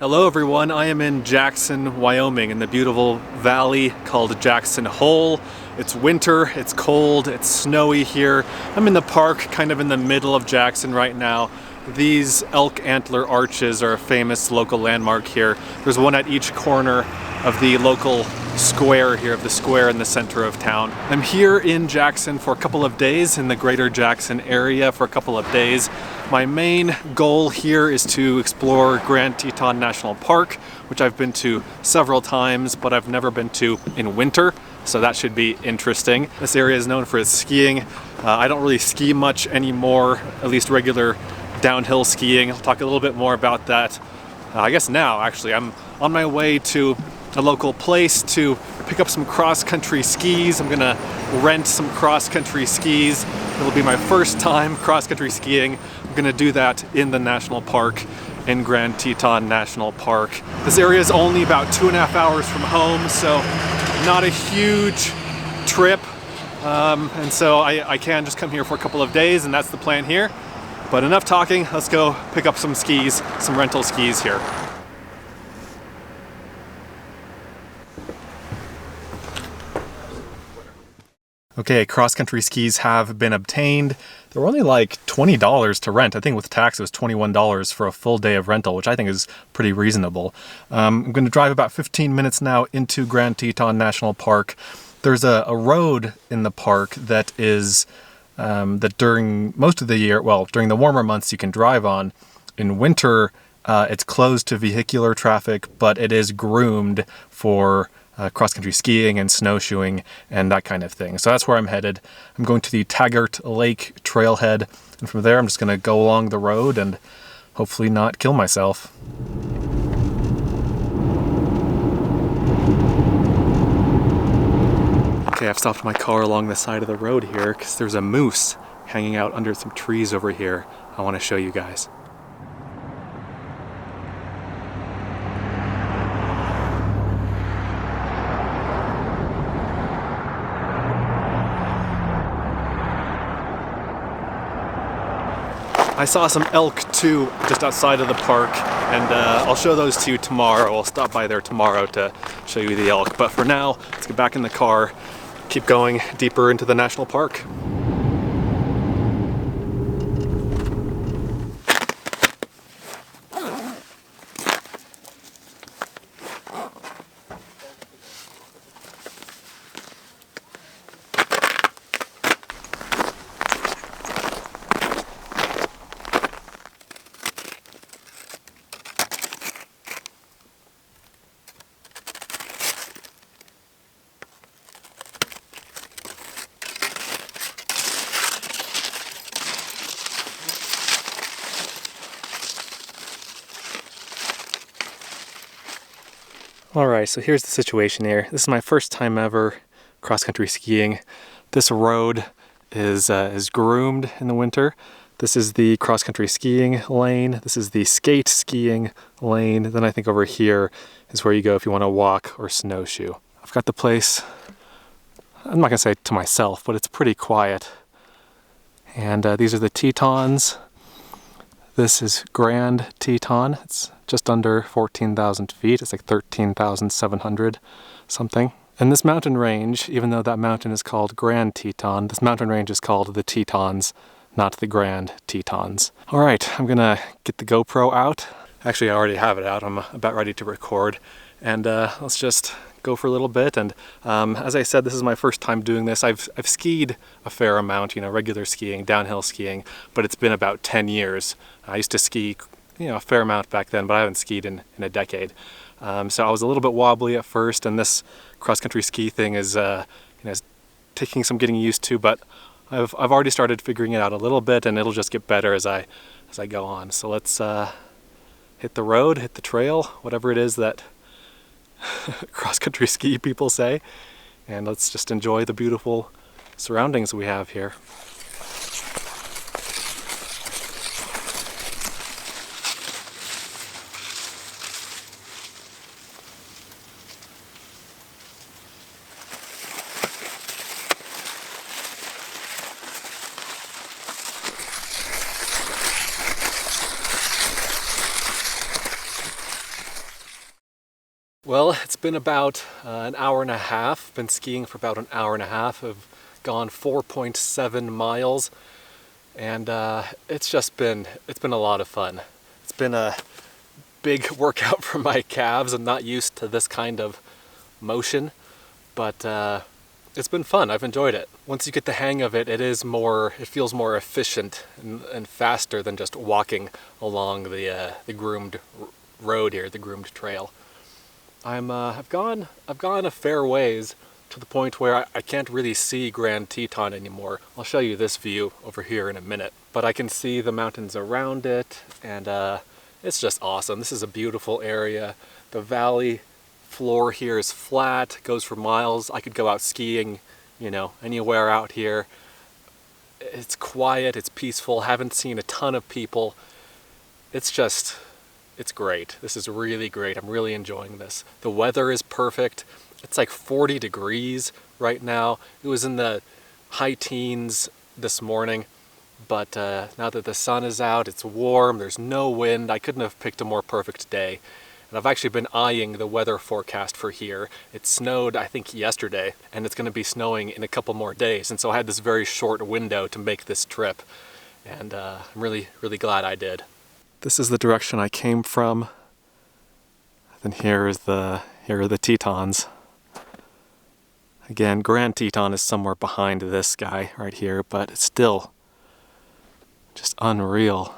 Hello everyone, I am in Jackson, Wyoming in the beautiful valley called Jackson Hole. It's winter, it's cold, it's snowy here. I'm in the park kind of in the middle of Jackson right now. These elk antler arches are a famous local landmark here. There's one at each corner of the local square here, of the square in the center of town. I'm here in Jackson for a couple of days, in the greater Jackson area for a couple of days. My main goal here is to explore Grand Teton National Park, which I've been to several times, but I've never been to in winter, so that should be interesting. This area is known for its skiing. I don't really ski much anymore, at least regular downhill skiing. I'll talk a little bit more about that, I guess now actually. I'm on my way to a local place to pick up some cross-country skis. I'm gonna rent some cross-country skis. It'll be my first time cross-country skiing. I'm gonna do that in the national park, in Grand Teton National Park. This area is only about 2.5 hours from home, so not a huge trip. And so I can just come here for a couple of days, and that's the plan here. But enough talking, let's go pick up some skis, some rental skis here. Okay, cross-country skis have been obtained. They were only like $20 to rent. I think with tax it was $21 for a full day of rental, which I think is pretty reasonable. I'm going to drive about 15 minutes now into Grand Teton National Park. There's a road in the park that is that during most of the year, well, during the warmer months you can drive on. In winter, it's closed to vehicular traffic, but it is groomed for cross-country skiing and snowshoeing and that kind of thing. So that's where I'm headed. I'm going to the Taggart Lake trailhead, and from there I'm just going to go along the road and hopefully not kill myself. Okay, I've stopped my car along the side of the road here because there's a moose hanging out under some trees over here. I want to show you guys. I saw some elk too just outside of the park, and I'll show those to you tomorrow. I'll stop by there tomorrow to show you the elk. But for now, let's get back in the car, keep going deeper into the national park. Alright, so here's the situation here. This is my first time ever cross-country skiing. This road is groomed in the winter. This is the cross-country skiing lane. This is the skate skiing lane. Then I think over here is where you go if you want to walk or snowshoe. I've got the place, I'm not going to say to myself, but it's pretty quiet. And these are the Tetons. This is Grand Teton. It's just under 14,000 feet. It's like 13,700 something. And this mountain range, even though that mountain is called Grand Teton, this mountain range is called the Tetons, not the Grand Tetons. All right, I'm gonna get the GoPro out. Actually, I already have it out. I'm about ready to record. And let's just go for a little bit. And as I said, this is my first time doing this. I've skied a fair amount, regular skiing, downhill skiing, but it's been about 10 years. I used to ski, a fair amount back then, but I haven't skied in a decade. So I was a little bit wobbly at first, and this cross-country ski thing is, is taking some getting used to, but I've already started figuring it out a little bit, and it'll just get better as I go on. So let's hit the road, hit the trail, whatever it is that cross-country ski people say, and let's just enjoy the beautiful surroundings we have here. Well, it's been about an hour and a half. Been skiing for about an hour and a half. I've gone 4.7 miles, and it's been a lot of fun. It's been a big workout for my calves. I'm not used to this kind of motion, but it's been fun. I've enjoyed it. Once you get the hang of it, it feels more efficient and faster than just walking along the groomed road here, the groomed trail. I've gone a fair ways to the point where I can't really see Grand Teton anymore. I'll show you this view over here in a minute, but I can see the mountains around it, and it's just awesome. This is a beautiful area. The valley floor here is flat, goes for miles. I could go out skiing, anywhere out here. It's quiet, it's peaceful, haven't seen a ton of people. It's great. This is really great. I'm really enjoying this. The weather is perfect. It's like 40 degrees right now. It was in the high teens this morning, but now that the sun is out, it's warm, there's no wind. I couldn't have picked a more perfect day. And I've actually been eyeing the weather forecast for here. It snowed, I think, yesterday, and it's going to be snowing in a couple more days. And so I had this very short window to make this trip, and I'm really, really glad I did. This is the direction I came from. Then here are the Tetons. Again, Grand Teton is somewhere behind this guy right here, but it's still just unreal.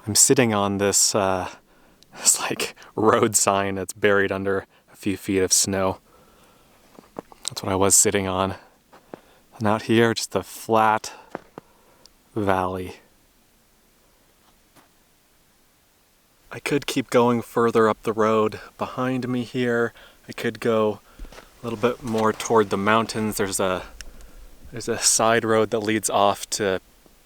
I'm sitting on this like road sign that's buried under a few feet of snow. That's what I was sitting on. And out here, just a flat valley. I could keep going further up the road behind me here. I could go a little bit more toward the mountains. There's a side road that leads off to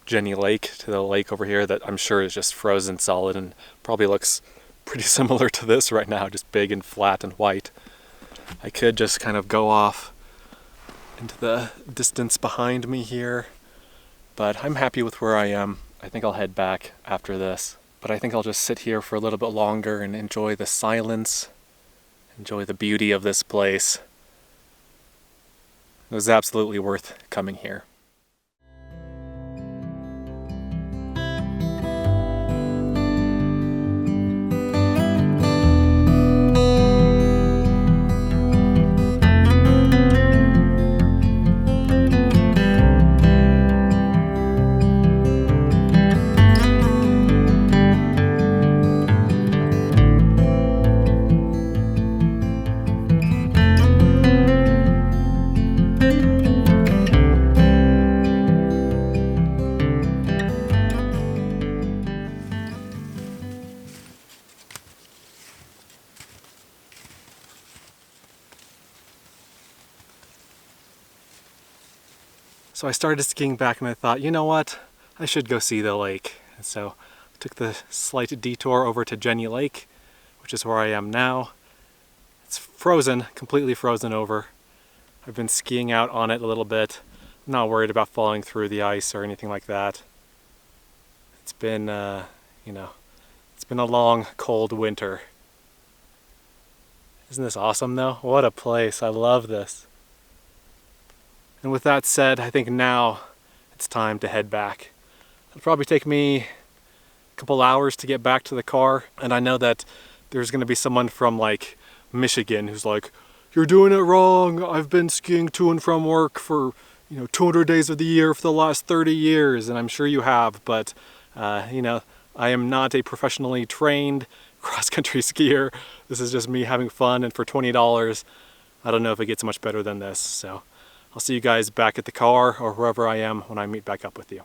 Jenny Lake, to the lake over here that I'm sure is just frozen solid and probably looks pretty similar to this right now, just big and flat and white. I could just kind of go off into the distance behind me here, but I'm happy with where I am. I think I'll head back after this, but I think I'll just sit here for a little bit longer and enjoy the silence, enjoy the beauty of this place. It was absolutely worth coming here. So I started skiing back and I thought, you know what, I should go see the lake. And so I took the slight detour over to Jenny Lake, which is where I am now. It's frozen, completely frozen over. I've been skiing out on it a little bit. I'm not worried about falling through the ice or anything like that. It's been, it's been a long, cold winter. Isn't this awesome though? What a place, I love this. And with that said, I think now it's time to head back. It'll probably take me a couple hours to get back to the car, and I know that there's going to be someone from like Michigan who's like, "You're doing it wrong. I've been skiing to and from work for 200 days of the year for the last 30 years," and I'm sure you have, but I am not a professionally trained cross-country skier. This is just me having fun, and for $20, I don't know if it gets much better than this. So I'll see you guys back at the car or wherever I am when I meet back up with you.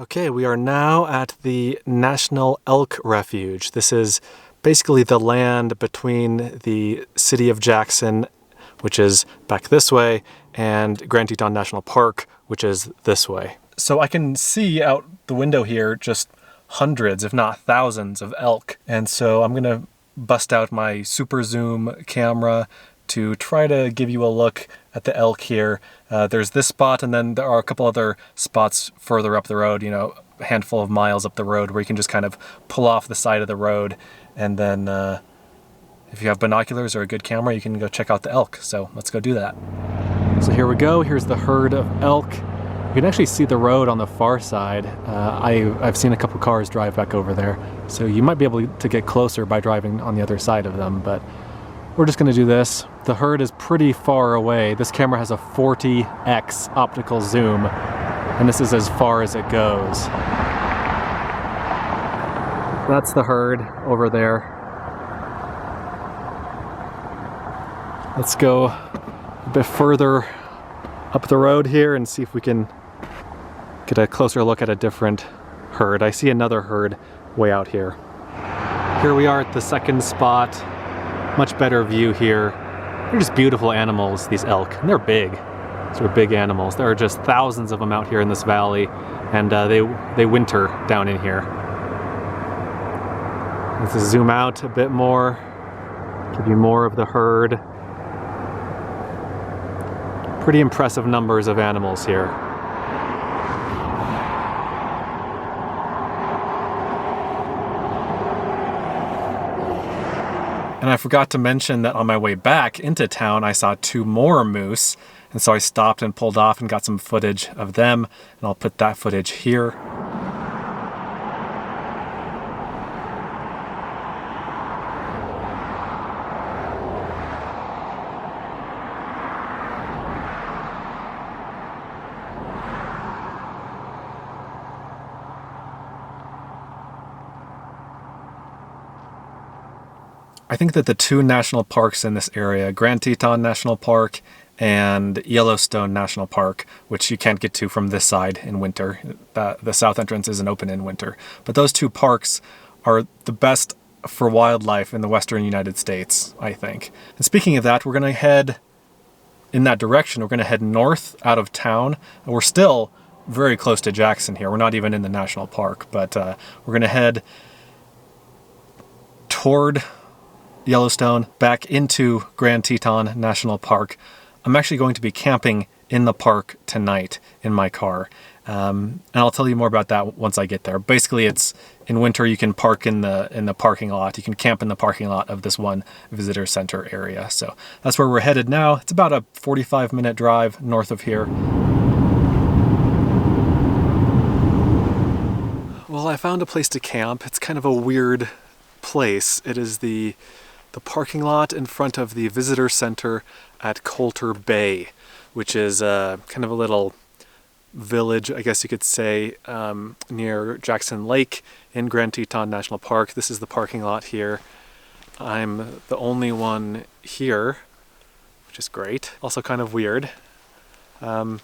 Okay, we are now at the National Elk Refuge. This is basically the land between the city of Jackson, which is back this way, and Grand Teton National Park, which is this way. So I can see out the window here just hundreds, if not thousands of elk. And so I'm gonna bust out my super zoom camera to try to give you a look at the elk here. There's this spot, and then there are a couple other spots further up the road, you know, a handful of miles up the road where you can just kind of pull off the side of the road. And then if you have binoculars or a good camera, you can go check out the elk. So let's go do that. So here we go. Here's the herd of elk. You can actually see the road on the far side. I've seen a couple cars drive back over there. So you might be able to get closer by driving on the other side of them, but we're just gonna do this. The herd is pretty far away. This camera has a 40x optical zoom, and this is as far as it goes. That's the herd over there. Let's go a bit further up the road here and see if we can get a closer look at a different herd. I see another herd way out here. Here we are at the second spot. Much better view here. They're just beautiful animals, these elk, and they're big. These are big animals. There are just thousands of them out here in this valley, and they winter down in here. Let's zoom out a bit more, give you more of the herd. Pretty impressive numbers of animals here. And I forgot to mention that on my way back into town, I saw 2 more moose. And so I stopped and pulled off and got some footage of them. And I'll put that footage here. I think that the 2 national parks in this area, Grand Teton National Park and Yellowstone National Park, which you can't get to from this side in winter. The south entrance isn't open in winter. But those 2 parks are the best for wildlife in the western United States, I think. And speaking of that, we're going to head in that direction. We're going to head north out of town. And we're still very close to Jackson here. We're not even in the national park, but we're going to head toward Yellowstone, back into Grand Teton National Park. I'm actually going to be camping in the park tonight in my car. And I'll tell you more about that once I get there. Basically, it's in winter you can park in the parking lot. You can camp in the parking lot of this one visitor center area. So that's where we're headed now. It's about a 45-minute drive north of here. Well, I found a place to camp. It's kind of a weird place. It is the parking lot in front of the visitor center at Colter Bay, which is kind of a little village, I guess you could say, near Jackson Lake in Grand Teton National Park. This is the parking lot here. I'm the only one here, which is great. Also kind of weird. But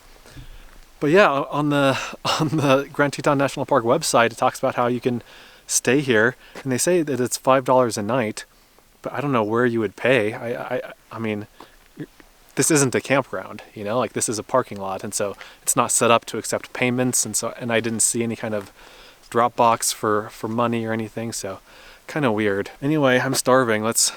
yeah, on the Grand Teton National Park website, it talks about how you can stay here, and they say that it's $5 a night. But I don't know where you would pay. I mean, this isn't a campground, you know, like this is a parking lot, and so it's not set up to accept payments, and I didn't see any kind of drop box for money or anything, so kind of weird. Anyway, I'm starving. Let's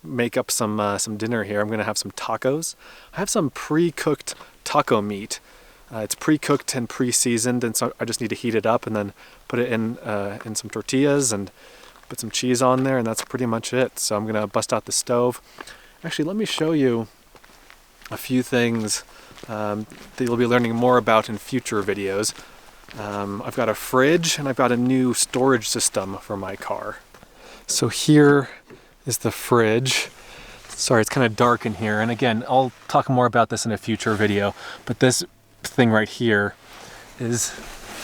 make up some dinner here. I'm gonna have some tacos. I have some pre-cooked taco meat. It's pre-cooked and pre-seasoned, and so I just need to heat it up and then put it in some tortillas and put some cheese on there, and that's pretty much it. So I'm gonna bust out the stove. Actually, let me show you a few things that you'll be learning more about in future videos. I've got a fridge and I've got a new storage system for my car. So here is the fridge. Sorry, it's kind of dark in here, and again, I'll talk more about this in a future video, but this thing right here is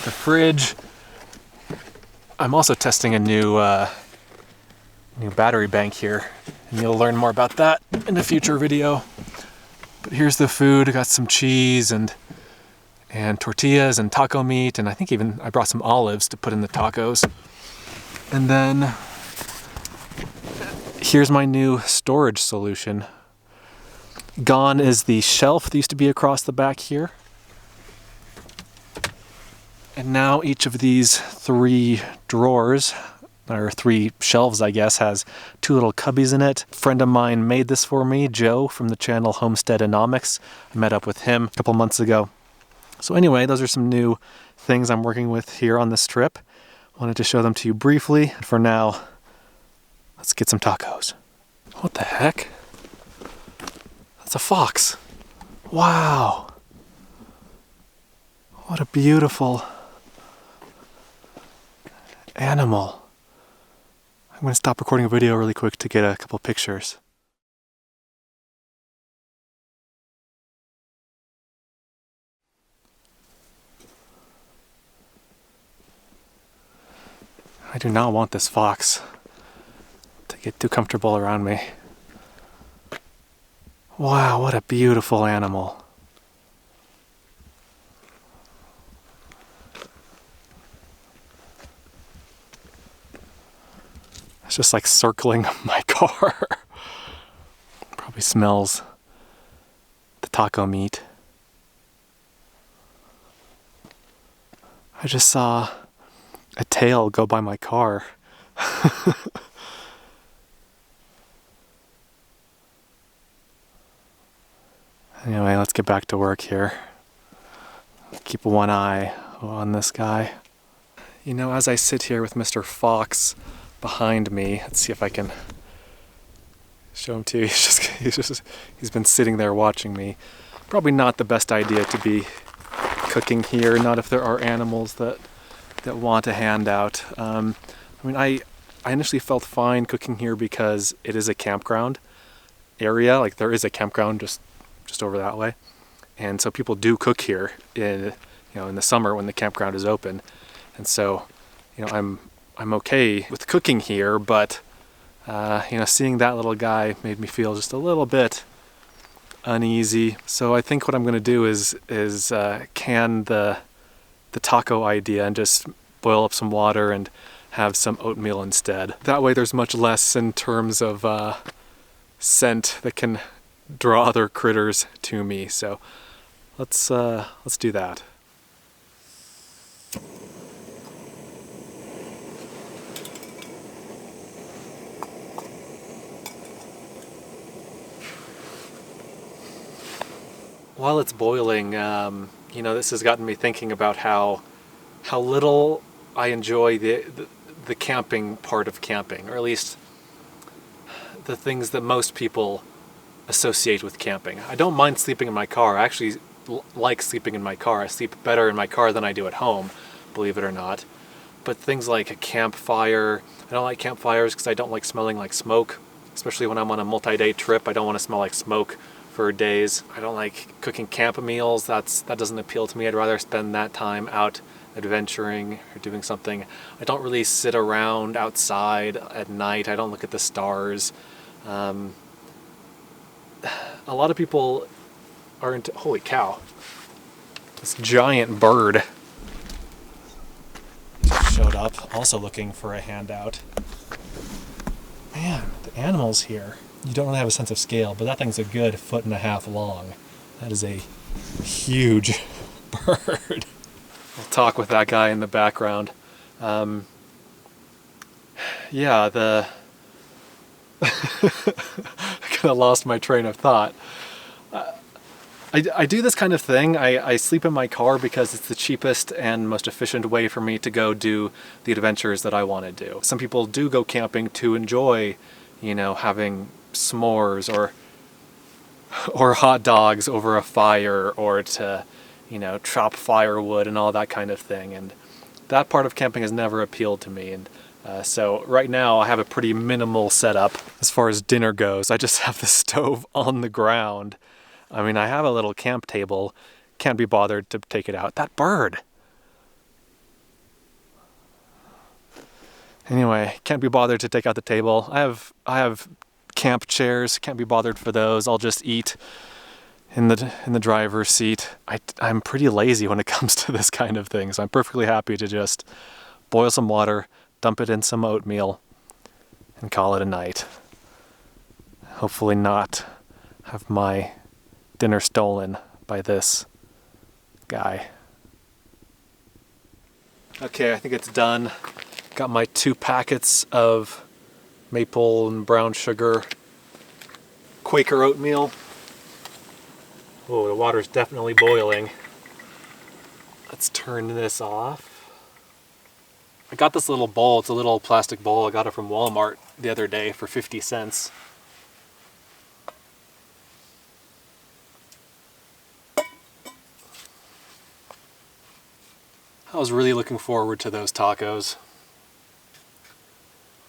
the fridge. I'm also testing a new battery bank here, and you'll learn more about that in a future video. But here's the food. I got some cheese and tortillas and taco meat, and I think even I brought some olives to put in the tacos. And then here's my new storage solution. Gone is the shelf that used to be across the back here. And now each of these 3 drawers, or 3 shelves, I guess, has 2 little cubbies in it. A friend of mine made this for me, Joe, from the channel Homesteadonomics. I met up with him a couple months ago. So anyway, those are some new things I'm working with here on this trip. Wanted to show them to you briefly. For now, let's get some tacos. What the heck? That's a fox. Wow. What a beautiful animal. I'm going to stop recording a video really quick to get a couple pictures. I do not want this fox to get too comfortable around me. Wow, what a beautiful animal. It's just like circling my car. Probably smells the taco meat. I just saw a tail go by my car. Anyway, let's get back to work here. Keep one eye on this guy. You know, as I sit here with Mr. Fox behind me, let's see if I can show him to you. He's been sitting there watching me. Probably not the best idea to be cooking here, not if there are animals that want a handout. I mean, I initially felt fine cooking here because it is a campground area. Like, there is a campground just over that way, and so people do cook here in the summer when the campground is open. And so, I'm okay with cooking here, but seeing that little guy made me feel just a little bit uneasy. So I think what I'm going to do is can the taco idea and just boil up some water and have some oatmeal instead. That way there's much less in terms of scent that can draw other critters to me. So let's do that. While it's boiling, this has gotten me thinking about how little I enjoy the camping part of camping, or at least the things that most people associate with camping. I don't mind sleeping in my car. I actually like sleeping in my car. I sleep better in my car than I do at home, believe it or not. But things like a campfire, I don't like campfires because I don't like smelling like smoke, especially when I'm on a multi-day trip. I don't want to smell like smoke for days. I don't like cooking camp meals. That doesn't appeal to me. I'd rather spend that time out adventuring or doing something. I don't really sit around outside at night. I don't look at the stars. A lot of people are into, holy cow, this giant bird showed up, also looking for a handout. Man, the animals here, you don't really have a sense of scale, but that thing's a good 1.5 feet long. That is a huge bird. We'll talk with that guy in the background. Yeah, I kind of lost my train of thought. I do this kind of thing. I sleep in my car because it's the cheapest and most efficient way for me to go do the adventures that I want to do. Some people do go camping to enjoy, having s'mores or hot dogs over a fire, or to, chop firewood and all that kind of thing. And that part of camping has never appealed to me. And so right now I have a pretty minimal setup as far as dinner goes. I just have the stove on the ground. I mean, I have a little camp table. Can't be bothered to take it out. That bird! Anyway, can't be bothered to take out the table. I have camp chairs. Can't be bothered for those. I'll just eat in the driver's seat. I'm pretty lazy when it comes to this kind of thing, so I'm perfectly happy to just boil some water, dump it in some oatmeal, and call it a night. Hopefully not have my dinner stolen by this guy. Okay, I think it's done. Got my 2 packets of maple and brown sugar Quaker oatmeal. Oh, the water's definitely boiling. Let's turn this off. I got this little bowl. It's a little plastic bowl. I got it from Walmart the other day for 50 cents. I was really looking forward to those tacos.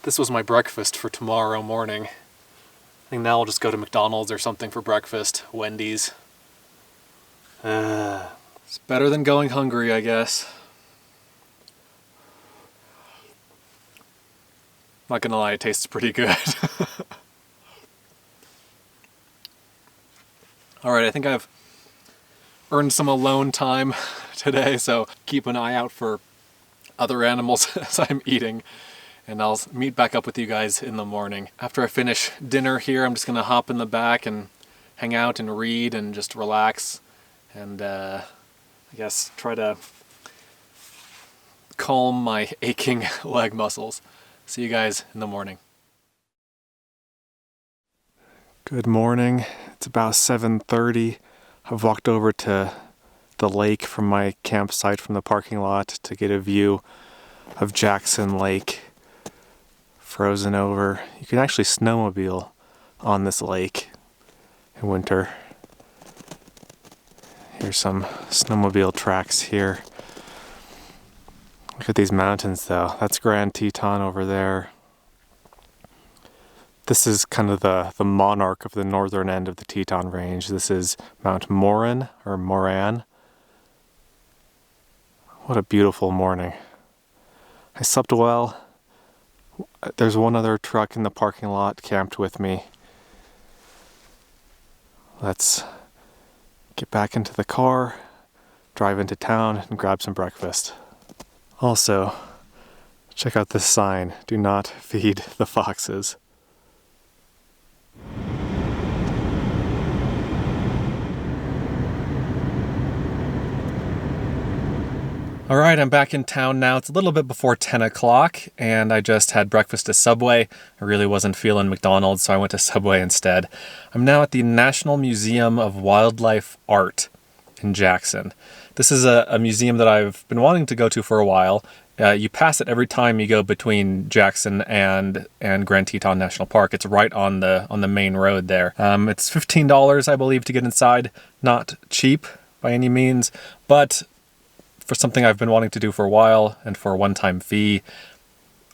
This was my breakfast for tomorrow morning. I think now I'll just go to McDonald's or something for breakfast. Wendy's. It's better than going hungry, I guess. Not gonna lie, it tastes pretty good. Alright, I think I've earned some alone time today, so keep an eye out for other animals as I'm eating, and I'll meet back up with you guys in the morning. After I finish dinner here, I'm just gonna hop in the back and hang out and read and just relax and I guess try to calm my aching leg muscles. See you guys in the morning. Good morning. It's about 7:30. I've walked over to the lake from my campsite from the parking lot to get a view of Jackson Lake, frozen over. You can actually snowmobile on this lake in winter. Here's some snowmobile tracks here. Look at these mountains though. That's Grand Teton over there. This is kind of the monarch of the northern end of the Teton Range. This is Mount Moran, or Moran. What a beautiful morning. I slept well. There's one other truck in the parking lot camped with me. Let's get back into the car, drive into town, and grab some breakfast. Also, check out this sign. Do not feed the foxes. Alright, I'm back in town now. It's a little bit before 10 o'clock, and I just had breakfast at Subway. I really wasn't feeling McDonald's, so I went to Subway instead. I'm now at the National Museum of Wildlife Art in Jackson. This is a museum that I've been wanting to go to for a while. You pass it every time you go between Jackson and Grand Teton National Park. It's right on the main road there. It's $15, I believe, to get inside. Not cheap by any means, but for something I've been wanting to do for a while and for a one-time fee,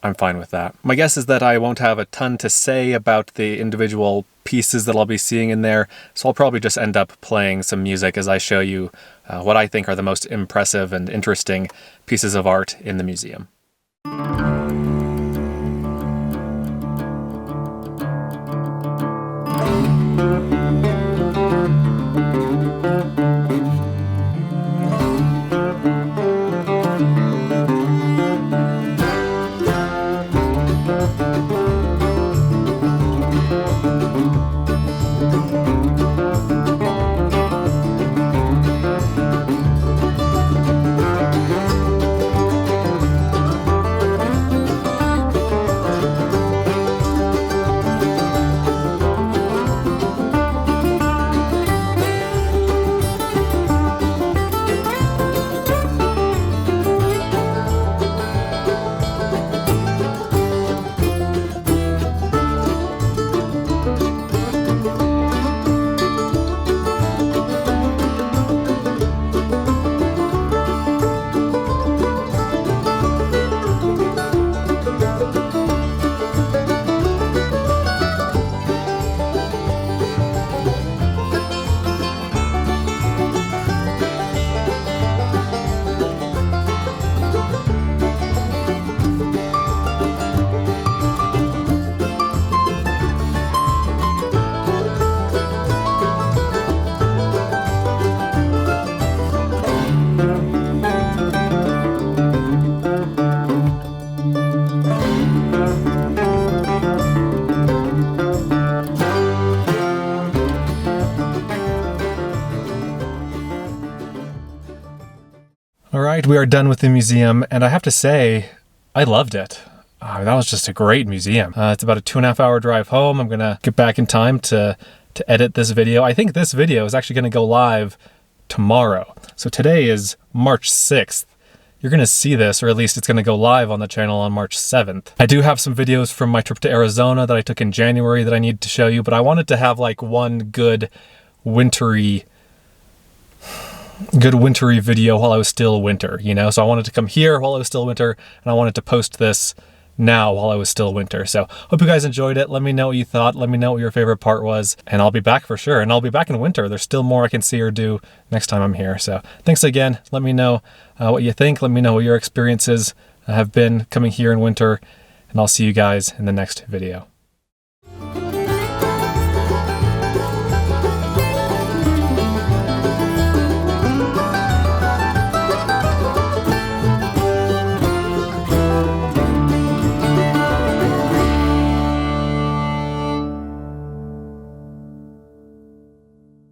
I'm fine with that. My guess is that I won't have a ton to say about the individual pieces that I'll be seeing in there, so I'll probably just end up playing some music as I show you what I think are the most impressive and interesting pieces of art in the museum. All right, we are done with the museum, and I have to say, I loved it. That was just a great museum. It's about a 2.5 hour drive home. I'm gonna get back in time to edit this video. I think this video is actually gonna go live tomorrow. So today is March 6th. You're gonna see this, or at least it's gonna go live on the channel on March 7th. I do have some videos from my trip to Arizona that I took in January that I need to show you, but I wanted to have like one good wintry video while I was still winter, you know? So I wanted to come here while I was still winter, and I wanted to post this now while I was still winter. So hope you guys enjoyed it. Let me know what you thought. Let me know what your favorite part was, and I'll be back for sure. And I'll be back in winter. There's still more I can see or do next time I'm here. So thanks again. Let me know what you think. Let me know what your experiences have been coming here in winter, and I'll see you guys in the next video.